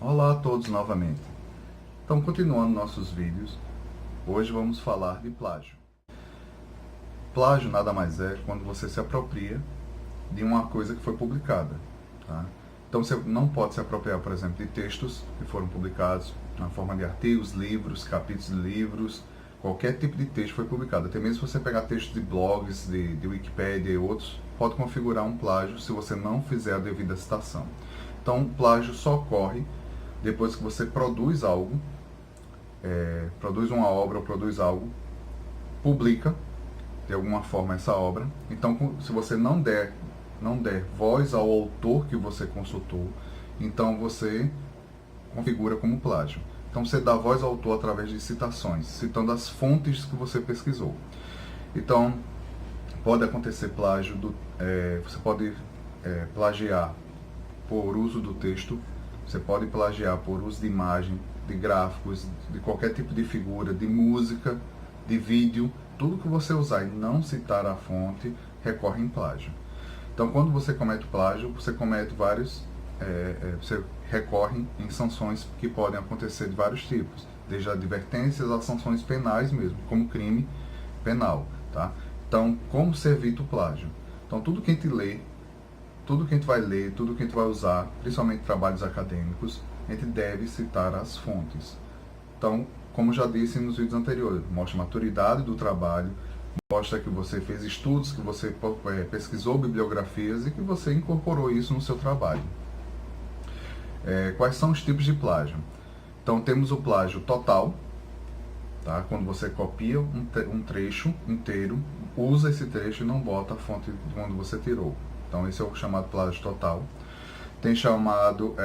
Olá a todos novamente. Então, continuando nossos vídeos, hoje vamos falar de plágio. Plágio nada mais é quando você se apropria de uma coisa que foi publicada. Tá? Então, você não pode se apropriar, por exemplo, de textos que foram publicados na forma de artigos, livros, capítulos de livros, qualquer tipo de texto foi publicado. Até mesmo se você pegar textos de blogs, de Wikipédia e outros, pode configurar um plágio se você não fizer a devida citação. Então, o plágio só ocorre depois que você produz algo, produz uma obra ou produz algo, publica de alguma forma essa obra. Então, se você não der voz ao autor que você consultou, então você configura como plágio. Então, você dá voz ao autor através de citações, citando as fontes que você pesquisou. Então, pode acontecer plágio, você pode plagiar por uso do texto, você pode plagiar por uso de imagem, de gráficos, de qualquer tipo de figura, de música, de vídeo, tudo que você usar e não citar a fonte, recorre em plágio. Então, quando você comete plágio, você comete você recorre em sanções que podem acontecer de vários tipos, desde advertências a sanções penais mesmo, como crime penal, tá? Então, como se evita o plágio? Então, tudo que a gente lê, tudo que a gente vai ler, tudo que a gente vai usar, principalmente trabalhos acadêmicos, a gente deve citar as fontes. Então, como já disse nos vídeos anteriores, mostra a maturidade do trabalho, mostra que você fez estudos, que você pesquisou bibliografias e que você incorporou isso no seu trabalho. Quais são os tipos de plágio? Então, temos o plágio total, tá? Quando você copia um trecho inteiro, usa esse trecho e não bota a fonte de onde você tirou. Então, esse é o chamado plágio total. Tem chamado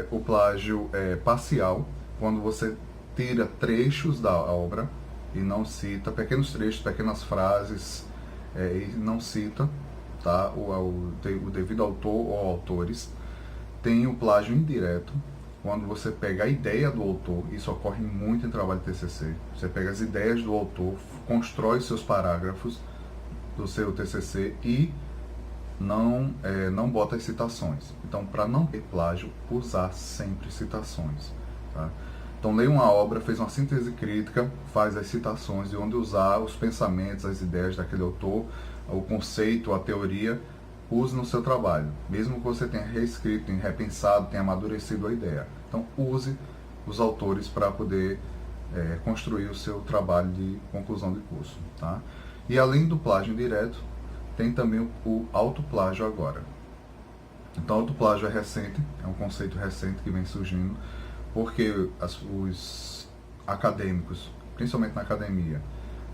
o plágio parcial, quando você tira trechos da obra e não cita, pequenos trechos, pequenas frases, e não cita, tá, o devido autor ou autores. Tem o plágio indireto, quando você pega a ideia do autor, isso ocorre muito em trabalho de TCC, você pega as ideias do autor, constrói seus parágrafos do seu TCC e não bota as citações. Então, para não ter plágio, usar sempre citações. Tá? Então, leia uma obra, fez uma síntese crítica, faz as citações de onde usar os pensamentos, as ideias daquele autor, o conceito, a teoria, use no seu trabalho. Mesmo que você tenha reescrito, tenha repensado, tenha amadurecido a ideia. Então, use os autores para poder construir o seu trabalho de conclusão de curso. Tá? E além do plágio indireto, tem também o autoplágio agora. Então, autoplágio é recente, é um conceito recente que vem surgindo, porque os acadêmicos, principalmente na academia,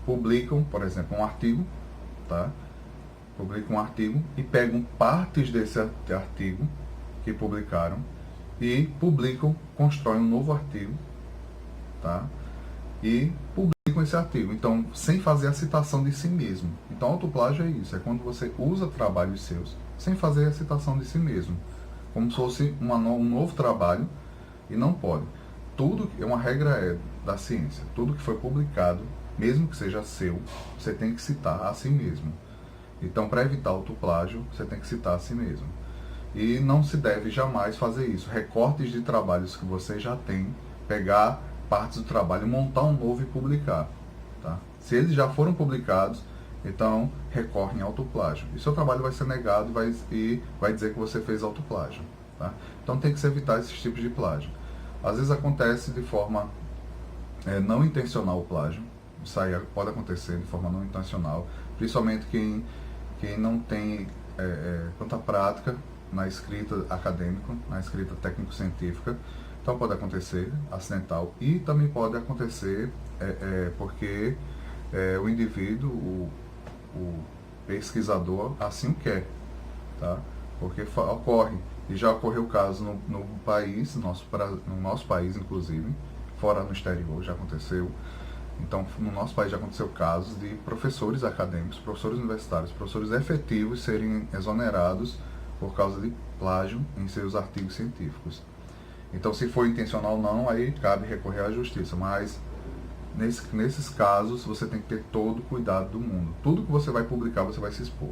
publicam, por exemplo, um artigo, tá? Publicam um artigo e pegam partes desse artigo que publicaram e publicam, constroem um novo artigo, tá? E publicam esse artigo, então sem fazer a citação de si mesmo. Então, autoplágio é isso, é quando você usa trabalhos seus sem fazer a citação de si mesmo, como se fosse um novo trabalho, e não pode. Tudo, uma regra da ciência, tudo que foi publicado, mesmo que seja seu, você tem que citar a si mesmo. Então, para evitar autoplágio, você tem que citar a si mesmo. E não se deve jamais fazer isso. Recortes de trabalhos que você já tem, pegar partes do trabalho, montar um novo e publicar. Tá? Se eles já foram publicados, então recorre em autoplágio. E seu trabalho vai ser negado e vai dizer que você fez autoplágio. Tá? Então tem que se evitar esses tipos de plágio. Às vezes acontece de forma não intencional o plágio. Isso aí pode acontecer de forma não intencional, principalmente quem não tem tanta prática na escrita acadêmica, na escrita técnico-científica. Então pode acontecer acidental e também pode acontecer porque o indivíduo, o pesquisador, assim o quer, tá? Porque ocorre, e já ocorreu caso no país, no nosso país inclusive, fora no exterior já aconteceu. Então, no nosso país já aconteceu casos de professores acadêmicos, professores universitários, professores efetivos serem exonerados por causa de plágio em seus artigos científicos. Então, se for intencional ou não, aí cabe recorrer à justiça, mas nesses casos você tem que ter todo o cuidado do mundo. Tudo que você vai publicar, você vai se expor.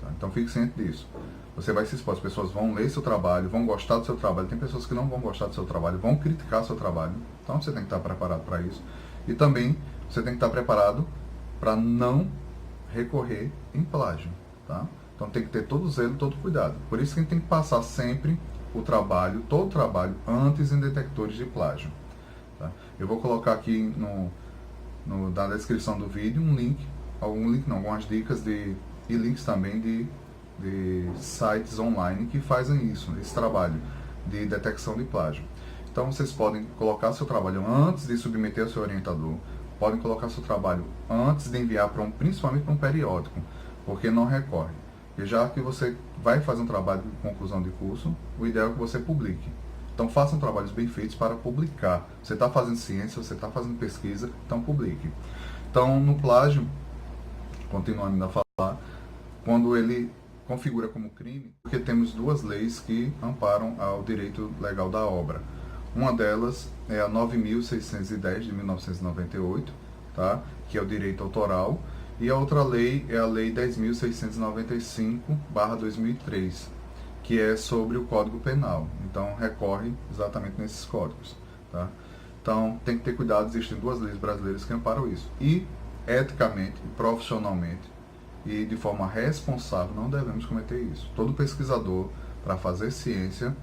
Tá? Então, fique ciente disso. você vai se expor, as pessoas vão ler seu trabalho, vão gostar do seu trabalho, tem pessoas que não vão gostar do seu trabalho, vão criticar seu trabalho, então você tem que estar preparado para isso. E também você tem que estar preparado para não recorrer em plágio, tá? Então tem que ter todo zelo, todo cuidado. Por isso que a gente tem que passar sempre o trabalho, todo o trabalho, antes em detectores de plágio. Tá? Eu vou colocar aqui na descrição do vídeo algumas dicas e links também de sites online que fazem isso, esse trabalho de detecção de plágio. Então vocês podem colocar seu trabalho antes de submeter ao seu orientador, podem colocar seu trabalho antes de enviar principalmente para um periódico, porque não recorre. E já que você vai fazer um trabalho de conclusão de curso, o ideal é que você publique. Então façam trabalhos bem feitos para publicar. Você está fazendo ciência, você está fazendo pesquisa, então publique. Então no plágio, continuando ainda a falar, quando ele configura como crime, porque temos duas leis que amparam ao direito legal da obra. Uma delas é a 9.610 de 1998, tá? Que é o direito autoral, e a outra lei é a lei 10.695/2003, que é sobre o Código Penal. Então recorre exatamente nesses códigos, tá? Então tem que ter cuidado, existem duas leis brasileiras que amparam isso. E eticamente, profissionalmente e de forma responsável não devemos cometer isso. Todo pesquisador, para fazer ciência,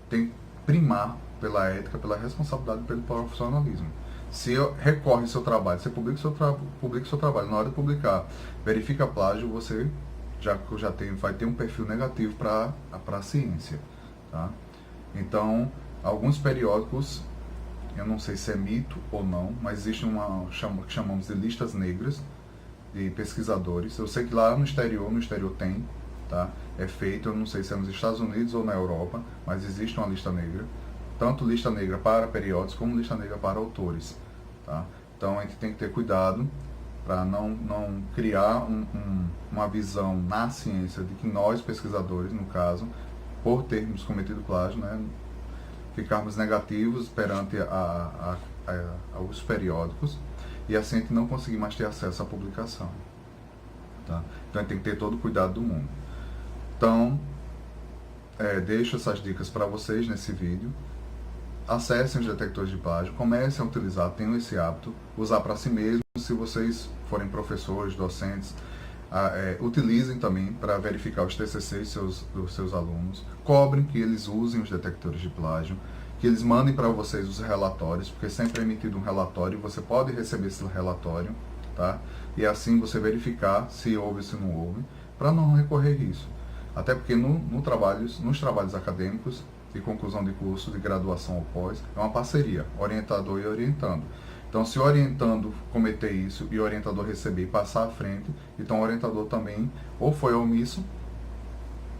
tem que primar pela ética, pela responsabilidade e pelo profissionalismo. Se recorre seu trabalho, você publica seu trabalho, na hora de publicar, verifica plágio, você vai ter um perfil negativo para a ciência. Tá? Então, alguns periódicos, eu não sei se é mito ou não, mas existe uma que chamamos de listas negras de pesquisadores. Eu sei que lá no exterior tem, tá? É feito, eu não sei se é nos Estados Unidos ou na Europa, mas existe uma lista negra, tanto lista negra para periódicos como lista negra para autores, tá? Então a gente tem que ter cuidado para não criar uma visão na ciência de que nós, pesquisadores, no caso, por termos cometido plágio, né, ficarmos negativos perante os periódicos e assim a gente não conseguir mais ter acesso à publicação. Tá? Então a gente tem que ter todo o cuidado do mundo. Então, deixo essas dicas para vocês nesse vídeo. Acessem os detectores de plágio, comecem a utilizar, tenham esse hábito, usar para si mesmo. Se vocês forem professores, docentes, utilizem também para verificar os TCCs dos seus alunos, cobrem que eles usem os detectores de plágio, que eles mandem para vocês os relatórios, porque sempre é emitido um relatório, você pode receber esse relatório, tá? E assim você verificar se houve ou se não houve, para não recorrer a isso. Até porque nos trabalhos acadêmicos, de conclusão de curso, de graduação ou pós, é uma parceria, orientador e orientando. Então, se o orientando cometer isso e o orientador receber e passar à frente, então o orientador também ou foi omisso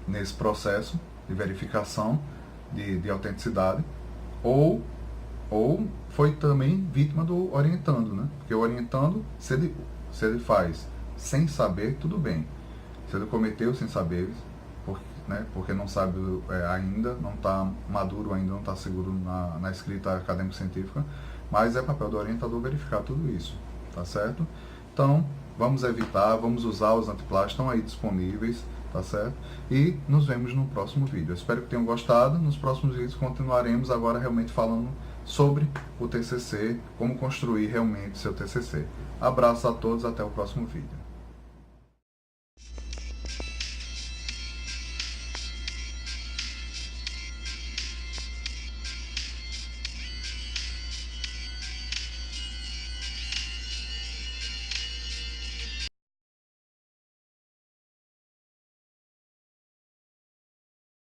nesse processo de verificação de autenticidade, ou foi também vítima do orientando, né? Porque o orientando, se ele faz sem saber, tudo bem. Se ele cometeu sem saber, porque não sabe ainda, não está maduro ainda, não está seguro na escrita acadêmico-científica, mas é papel do orientador verificar tudo isso, tá certo? Então, vamos evitar, vamos usar os antiplásticos, estão aí disponíveis, tá certo? E nos vemos no próximo vídeo. Eu espero que tenham gostado. Nos próximos vídeos continuaremos agora realmente falando sobre o TCC, como construir realmente seu TCC. Abraços a todos, até o próximo vídeo.